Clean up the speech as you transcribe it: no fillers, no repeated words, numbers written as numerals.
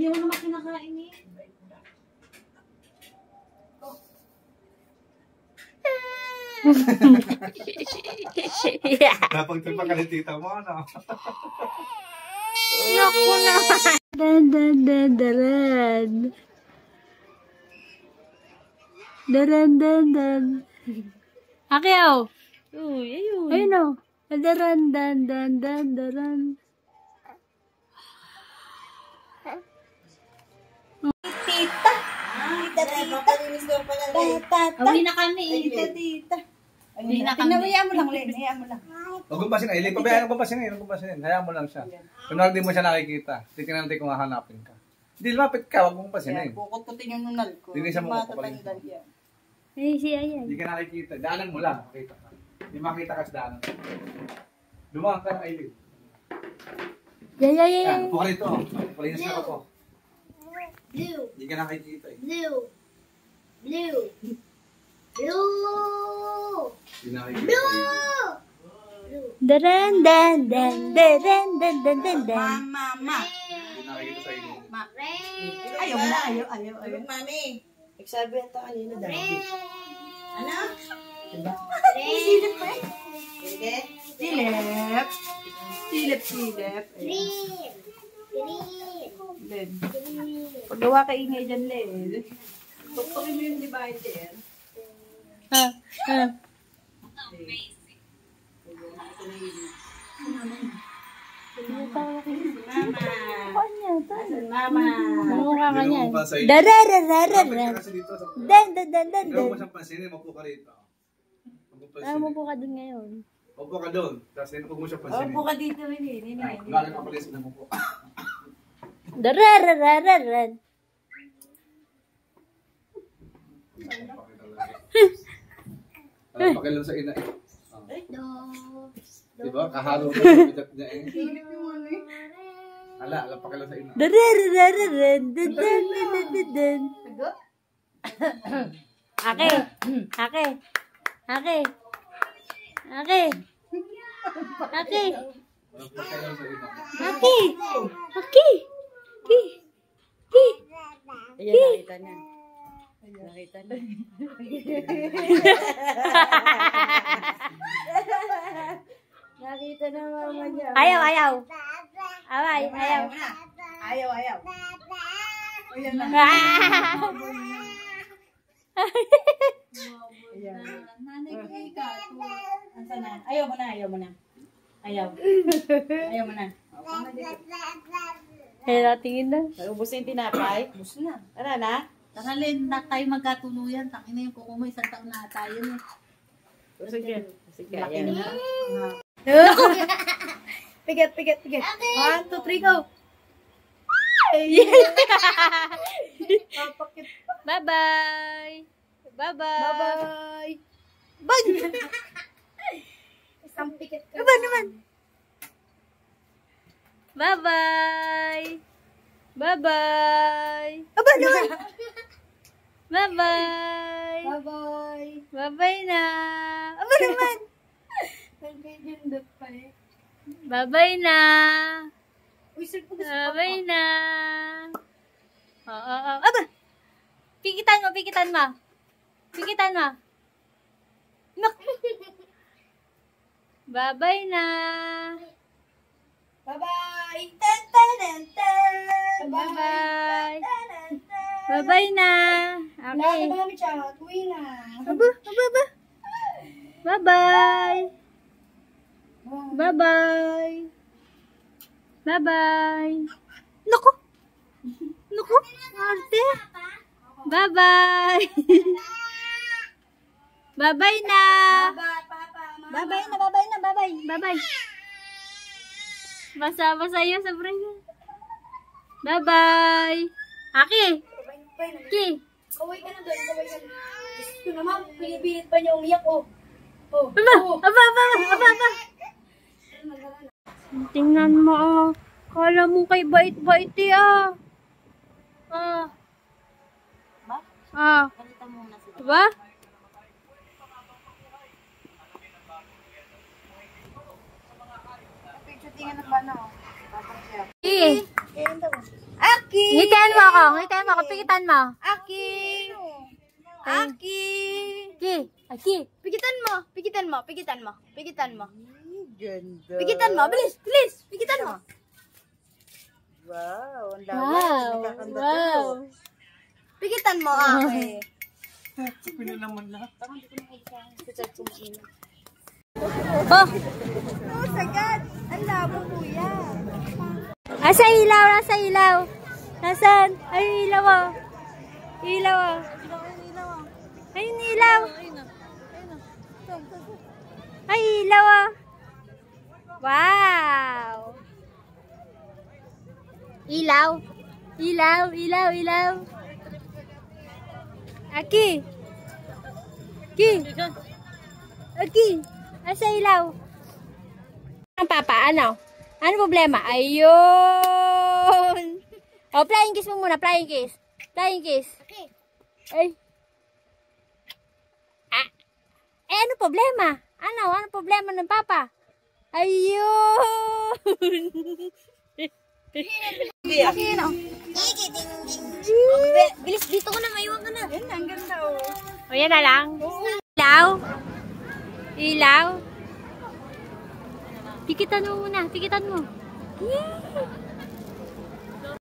Hindi mo naman kinakain eh. Napag pagkalitita mo, ano? Naku na. Dan. Dan. Akiyaw. Uy, ayun. Ayun o. Dan. Tita. Uwi na kami eh. Tita. Uwi na kami. Hayaan mo lang, Len. Hayaan mo lang. Huwag kong pasinin. Ay, pabayaan ko pasinin. Huwag kong pasinin. Hayaan mo lang siya. Kung di mo siya nakikita, titignan natin kung hahanapin ka. Hindi, lumapit ka. Huwag mong pasinin. Kukut-kutin yung nunal ko. Hindi siya makakapalin. Matatandaan yan. Ay, siya yan. Hindi ka nakikita. Daanan mo lang. Makita ka. Hindi makita ka sa daanan. Dumaan ka na, Aileen. Yan, upo ka rito. Palinis ka po. Blue. Hindi ka nakikita eh. Blue. Hindi nakikita. Dan. Mama. Hindi nakikita sa Aileen. Ayaw mo na, ayaw. Mami. Nagsabi ata kanina dahil. Ano? Red. Silip pa eh. Pwede? Silip. Green. Len. Green. Paggawa ka ingay dyan, Len. Tuktukin mo yung divider. Mama. Mukha ka niyan. Lumabas sa Aileen. Dararararan. Lumapit ka kasi dito. Dan. Huwag mo siyang pansinin. Mapo ka rito. Huwag mo pansinin. Ano po ka din ngayon? Upo ka doon. Tapos huwag mo siyang pansinin. Upo ka dito, Len. Galing ka palis na upo. Dararararan. Pakilam sa ina eh. Do. Diba? Kahalo ko yung bitat niya eh. Ala, pakilam sa ina. Dararararan. Dan. Ake. Pakilam sa ina. Ayan, nakita niya. Nakita na mama niya. Ayaw. Ayaw. Ayan na. Nanay ko ikaw. Asa na? Ayaw mo na. Ayaw mo na. Kaya tingin na. Ubus na yung tinapay. Ubus na. Tara na. Takalin na tayo magkatuluyan. Takin na yung kuko mo. Isang taon na tayo. Sige. Laki na. Pigat. 1, 2, 3, go. Bye-bye. Isang pikit ka. Aba naman. Bye-bye. Aba naman. Bye-bye. Bye-bye na. Aba naman. Nagkajundot pa eh. Bye-bye na. Uy, sir, pag Bye-bye na. Oo. Aba. Pikitan mo. Naku. Bye-bye na. Bye-bye. Bye-bye. Bye-bye na. Okay. Mami siya, tuwi na. Aba. Bye-bye. Naku. Arte. Bye-bye. Bye-bye na. Bye-bye. Basa yun sa brain. Bye-bye. Aki. Kaway ka na doon, kaway ka na. Diyos ko naman, pinipilit pa niya umiyak, oh. Aba. Tingnan mo, oh. Kala mo kay bait-bait eh, ah. Kalita muna sila. Diba? Picture tingnan ng bana, oh. Aki. Ngitan mo ako. Ngitan mo ako. Pikitan mo. Aki. Aki. Ki. Aki. Pigitan mo. Pigitan mo. Pigitan mo. Pigitan mo. Ganda. Pigitan mo. Bilis. Bilis. Pigitan mo. Wow, ang dami. Wow. Nakakanda Wow. to. Pigitan mo. Aki. Pinalaman na. Oh. Oh, sagad. Ang labo, kuya. Nasa ilaw. Nasa ilaw. Nasaan? Ay, ilaw oh. Ilaw oh. Ayun, ilaw. Ay, ilaw oh. Wow. Ilaw. Ilaw, ilaw, ilaw. Aki. Ki. Aki. Asa ilaw? Ang papa, ano? Ano problema? Ayun. Oh, flying kiss mo muna, flying kiss. Flying kiss. Okay. Ay. Ah. Eh, ano problema? Ano? Ano problema ng papa? Ayun. Aki, ano? Bilis, dito ko na. Maiwan ka na. Yan, ang ganda oh. O, yan na lang. Ilaw. Ilaw. Pikitan mo muna. Pikitan mo. Yeah.